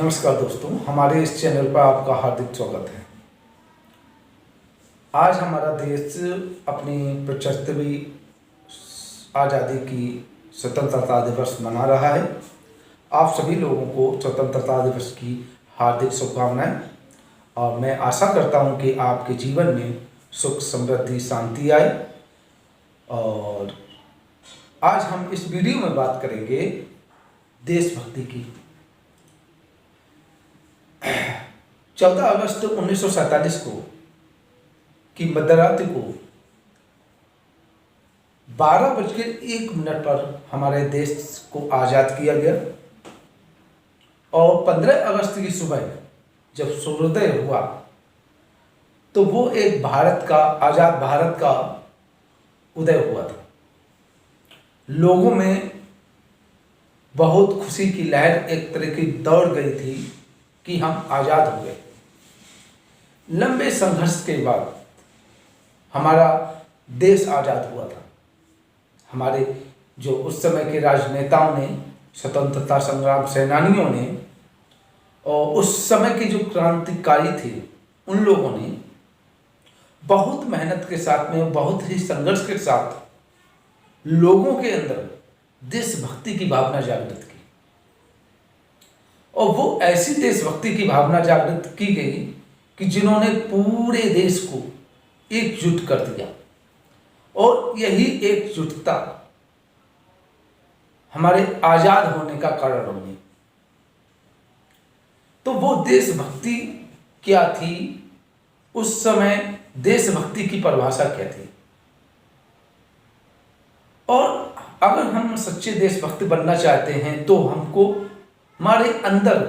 नमस्कार दोस्तों, हमारे इस चैनल पर आपका हार्दिक स्वागत है। आज हमारा देश अपनी 75वीं आज़ादी की स्वतंत्रता दिवस मना रहा है। आप सभी लोगों को स्वतंत्रता दिवस की हार्दिक शुभकामनाएं और मैं आशा करता हूं कि आपके जीवन में सुख समृद्धि शांति आए। और आज हम इस वीडियो में बात करेंगे देशभक्ति की। 14 अगस्त 1947 को की मध्यरात्रि को 12:01 पर हमारे देश को आज़ाद किया गया और 15 अगस्त की सुबह जब सूर्योदय हुआ तो वो एक आज़ाद भारत का उदय हुआ था। लोगों में बहुत खुशी की लहर एक तरह की दौड़ गई थी कि हम आज़ाद हो गए। लंबे संघर्ष के बाद हमारा देश आज़ाद हुआ था। हमारे जो उस समय के राजनेताओं ने, स्वतंत्रता संग्राम सेनानियों ने और उस समय के जो क्रांतिकारी थे, उन लोगों ने बहुत मेहनत के साथ में, बहुत ही संघर्ष के साथ लोगों के अंदर देशभक्ति की भावना जागृत की। और वो ऐसी देशभक्ति की भावना जागृत की गई कि जिन्होंने पूरे देश को एकजुट कर दिया। और यही एकजुटता हमारे आजाद होने का कारण बनी। तो वो देशभक्ति क्या थी? उस समय देशभक्ति की परिभाषा क्या थी? और अगर हम सच्चे देशभक्त बनना चाहते हैं तो हमको हमारे अंदर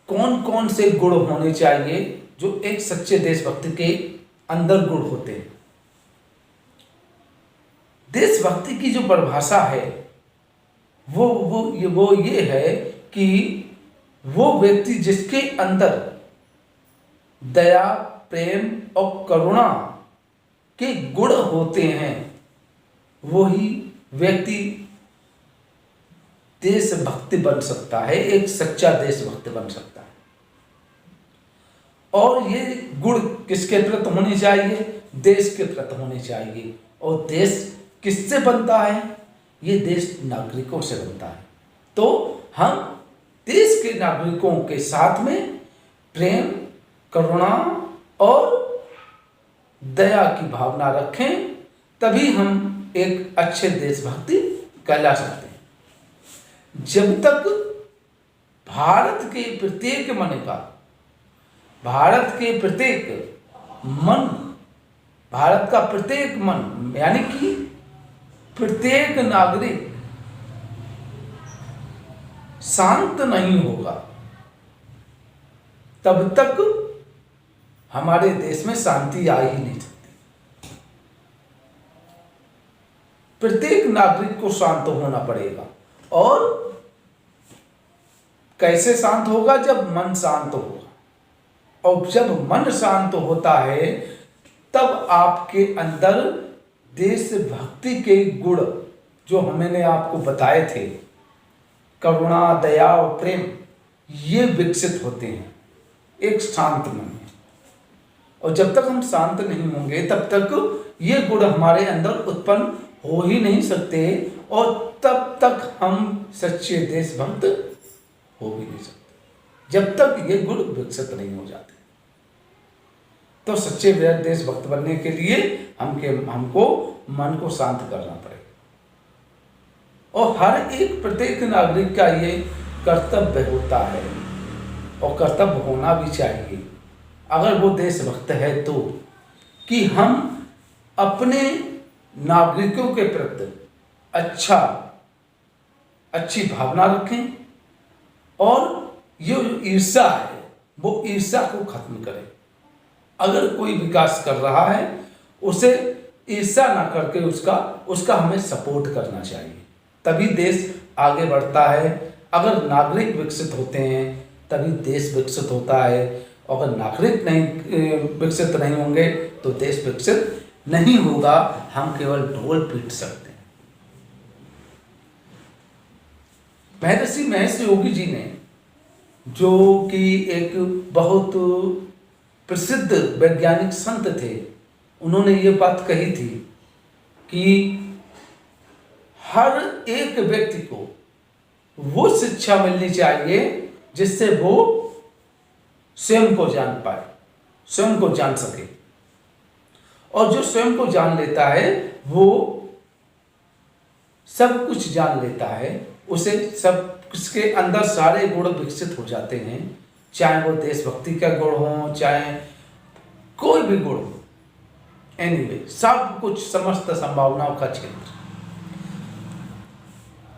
कौन कौन से गुण होने चाहिए जो एक सच्चे देशभक्त के अंदर गुण होते हैं। देशभक्ति की जो परिभाषा है वो ये है कि वो व्यक्ति जिसके अंदर दया, प्रेम और करुणा के गुण होते हैं, वही व्यक्ति देशभक्त बन सकता है, एक सच्चा देशभक्त बन सकता है। और ये गुण किसके प्रति होने चाहिए? देश के प्रति होने चाहिए। और देश किससे बनता है? ये देश नागरिकों से बनता है। तो हम देश के नागरिकों के साथ में प्रेम, करुणा और दया की भावना रखें, तभी हम एक अच्छे देशभक्ति कहला सकते हैं। जब तक भारत के प्रत्येक भारत का प्रत्येक मन यानी कि प्रत्येक नागरिक शांत नहीं होगा, तब तक हमारे देश में शांति आ ही नहीं सकती। प्रत्येक नागरिक को शांत होना पड़ेगा। और कैसे शांत होगा? जब मन शांत होगा। और जब मन शांत होता है तब आपके अंदर देशभक्ति के गुण जो मैंने आपको बताए थे, करुणा, दया और प्रेम, ये विकसित होते हैं एक शांत मन में। और जब तक हम शांत नहीं होंगे तब तक ये गुण हमारे अंदर उत्पन्न हो ही नहीं सकते और तब तक हम सच्चे देशभक्त हो भी नहीं सकते, जब तक ये गुण विकसित नहीं हो जाते। तो सच्चे देशभक्त बनने के लिए हमको मन को शांत करना पड़ेगा। और हर एक प्रत्येक नागरिक का ये कर्तव्य होता है और कर्तव्य होना भी चाहिए, अगर वो देशभक्त है तो, कि हम अपने नागरिकों के प्रति अच्छी भावना रखें और ये ईर्ष्या है वो ईर्ष्या को खत्म करें। अगर कोई विकास कर रहा है उसे ईर्ष्या ना करके उसका हमें सपोर्ट करना चाहिए, तभी देश आगे बढ़ता है। अगर नागरिक विकसित होते हैं तभी देश विकसित होता है। अगर नागरिक विकसित नहीं होंगे तो देश विकसित नहीं होगा। हम केवल ढोल पीट सकते हैं। महर्षि महेश योगी जी ने जो कि एक बहुत प्रसिद्ध वैज्ञानिक संत थे, उन्होंने ये बात कही थी कि हर एक व्यक्ति को वो शिक्षा मिलनी चाहिए जिससे वो स्वयं को जान पाए, स्वयं को जान सके। और जो स्वयं को जान लेता है वो सब कुछ जान लेता है, उसे सब उसके अंदर सारे गुण विकसित हो जाते हैं, चाहे वो देशभक्ति का गुण हो, चाहे कोई भी गुण हो, एनीवे सब कुछ, समस्त संभावनाओं का क्षेत्र।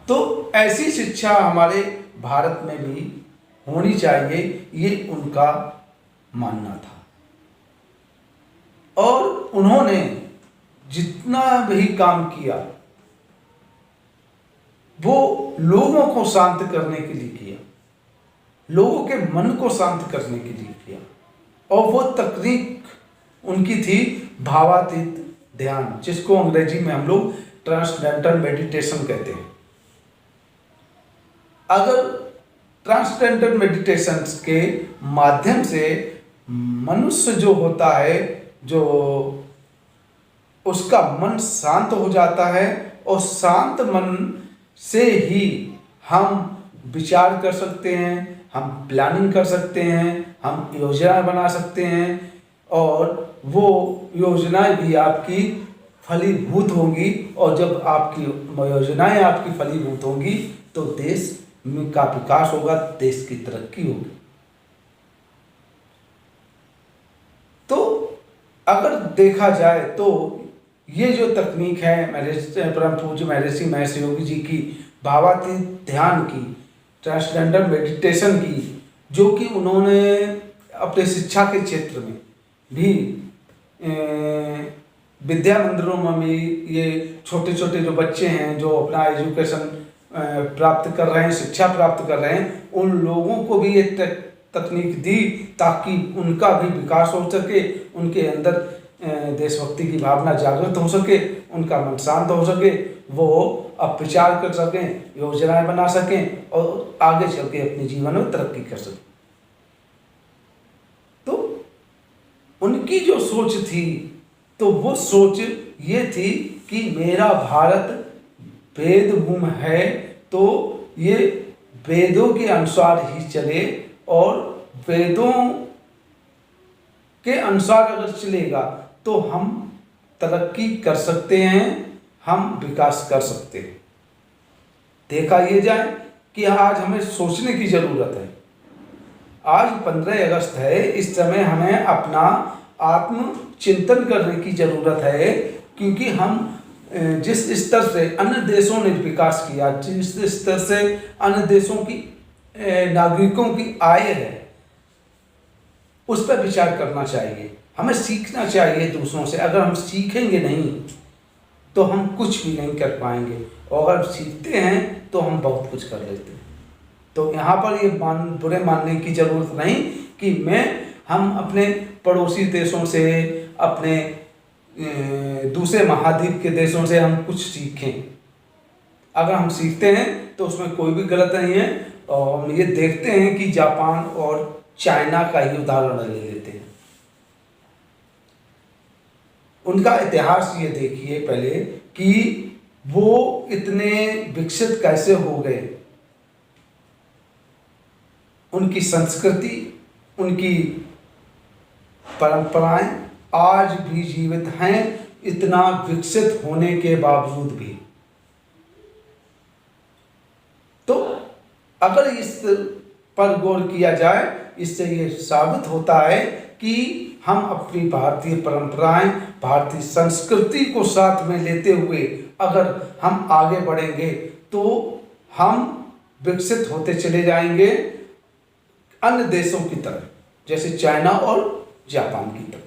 तो ऐसी शिक्षा हमारे भारत में भी होनी चाहिए, ये उनका मानना था। और उन्होंने जितना भी काम किया वो लोगों को शांत करने के लिए किया, लोगों के मन को शांत करने के लिए किया। और वो तकनीक उनकी थी भावातीत ध्यान, जिसको अंग्रेजी में हम लोग ट्रांसडेंटल मेडिटेशन कहते हैं। अगर ट्रांसडेंटल मेडिटेशन के माध्यम से मनुष्य जो होता है, जो उसका मन शांत हो जाता है, और शांत मन से ही हम विचार कर सकते हैं, हम प्लानिंग कर सकते हैं, हम योजना बना सकते हैं, और वो योजनाएं भी आपकी फलीभूत होंगी। और जब आपकी योजनाएं आपकी फलीभूत होंगी तो देश का विकास होगा, देश की तरक्की होगी। तो अगर देखा जाए तो ये जो तकनीक है परम पूज्य महर्षि महेश योगी जी की, भावातीत ध्यान की, ट्रांसडेंटल मेडिटेशन की, जो कि उन्होंने अपने शिक्षा के क्षेत्र में भी विद्या मंदिरों में भी, ये छोटे छोटे जो बच्चे हैं जो अपना एजुकेशन प्राप्त कर रहे हैं, शिक्षा प्राप्त कर रहे हैं, उन लोगों को भी ये तकनीक दी ताकि उनका भी विकास हो सके, उनके अंदर देशभक्ति की भावना जागृत हो सके, उनका मन शांत हो सके, वो अब विचार कर सकें, योजनाएं बना सकें और आगे चल के अपने जीवन में तरक्की कर सकें। तो उनकी जो सोच थी, तो वो सोच ये थी कि मेरा भारत वेद भूमि है, तो ये वेदों के अनुसार ही चले, और वेदों के अनुसार अगर चलेगा तो हम तरक्की कर सकते हैं, हम विकास कर सकते हैं। देखा ये जाए कि आज हमें सोचने की ज़रूरत है। आज 15 अगस्त है, इस समय हमें अपना आत्मचिंतन करने की ज़रूरत है, क्योंकि हम जिस स्तर से अन्य देशों ने विकास किया, जिस स्तर से अन्य देशों की नागरिकों की आय है, उस पर विचार करना चाहिए। हमें सीखना चाहिए दूसरों से। अगर हम सीखेंगे नहीं तो हम कुछ भी नहीं कर पाएंगे, और अगर सीखते हैं तो हम बहुत कुछ कर लेते हैं। तो यहाँ पर ये बुरे मानने की ज़रूरत नहीं कि हम अपने पड़ोसी देशों से, अपने दूसरे महाद्वीप के देशों से हम कुछ सीखें। अगर हम सीखते हैं तो उसमें कोई भी गलत नहीं है। और हम ये देखते हैं कि जापान और चाइना का ही उदाहरण ले लेते हैं। उनका इतिहास ये देखिए पहले कि वो इतने विकसित कैसे हो गए। उनकी संस्कृति, उनकी परंपराएं आज भी जीवित हैं, इतना विकसित होने के बावजूद भी। तो अगर इस पर गौर किया जाए, इससे ये साबित होता है कि हम अपनी भारतीय परंपराएं, भारतीय संस्कृति को साथ में लेते हुए अगर हम आगे बढ़ेंगे तो हम विकसित होते चले जाएंगे अन्य देशों की तरह, जैसे चाइना और जापान की तरह।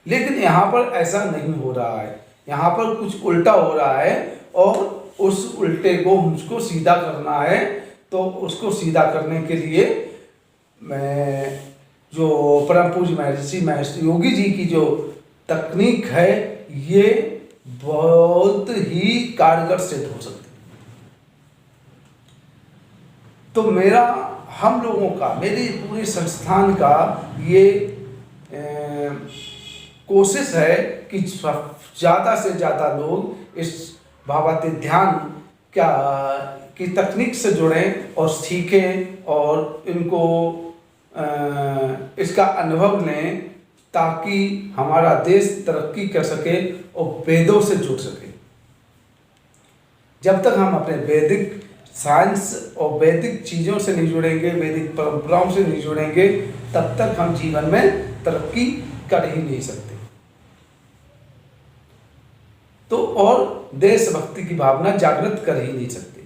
लेकिन यहाँ पर ऐसा नहीं हो रहा है, यहाँ पर कुछ उल्टा हो रहा है, और उस उल्टे को मुझको सीधा करना है। तो उसको सीधा करने के लिए मैं जो परम पूज्य महर्षि महेश योगी जी की जो तकनीक है, ये बहुत ही कारगर सिद्ध हो सकती है। तो मेरा हम लोगों का, मेरी पूरे संस्थान का ये कोशिश है कि ज़्यादा से ज़्यादा लोग इस भावातीत ध्यान की तकनीक से जुड़ें और सीखें और इनको इसका अनुभव लें, ताकि हमारा देश तरक्की कर सके और वेदों से जुड़ सके। जब तक हम अपने वैदिक साइंस और वैदिक चीज़ों से नहीं जुड़ेंगे, वैदिक परंपराओं से नहीं जुड़ेंगे, तब तक हम जीवन में तरक्की कर ही नहीं सकते। तो और देशभक्ति की भावना जागृत कर ही नहीं सकते।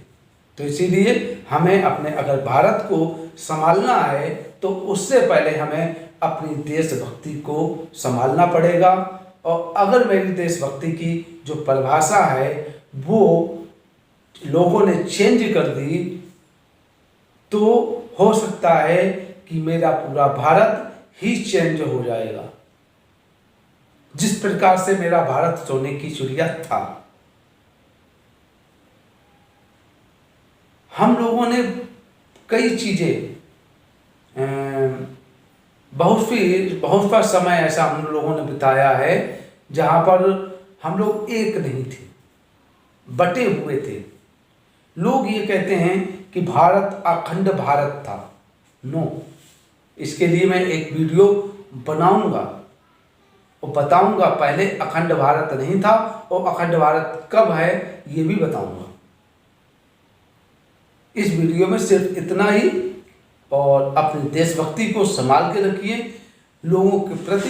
तो इसीलिए हमें अपने, अगर भारत को संभालना है तो उससे पहले हमें अपनी देशभक्ति को संभालना पड़ेगा। और अगर मेरी देशभक्ति की जो परिभाषा है वो लोगों ने चेंज कर दी, तो हो सकता है कि मेरा पूरा भारत ही चेंज हो जाएगा, जिस प्रकार से मेरा भारत सोने की चिड़िया था। हम लोगों ने कई चीज़ें, बहुत सा समय ऐसा हम लोगों ने बिताया है जहाँ पर हम लोग एक नहीं थे, बटे हुए थे। लोग ये कहते हैं कि भारत अखंड भारत था। नो, इसके लिए मैं एक वीडियो बनाऊंगा और बताऊंगा, पहले अखंड भारत नहीं था और अखंड भारत कब है ये भी बताऊंगा। इस वीडियो में सिर्फ इतना ही, और अपनी देशभक्ति को संभाल के रखिए। लोगों के प्रति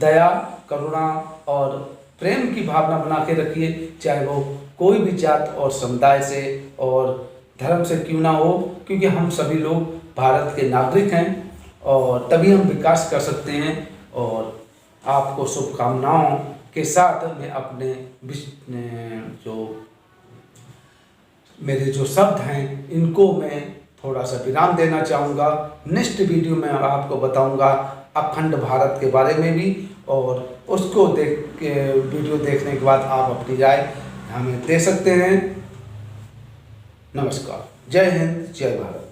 दया, करुणा और प्रेम की भावना बना के रखिए, चाहे वो कोई भी जात और समुदाय से और धर्म से क्यों ना हो, क्योंकि हम सभी लोग भारत के नागरिक हैं और तभी हम विकास कर सकते हैं। और आपको शुभकामनाओं के साथ मैं अपने मेरे जो शब्द हैं इनको मैं थोड़ा सा विराम देना चाहूँगा। नेक्स्ट वीडियो में आपको बताऊँगा अखंड भारत के बारे में भी, और उसको वीडियो देखने के बाद आप अपनी राय हमें दे सकते हैं। नमस्कार, जय हिंद, जय भारत।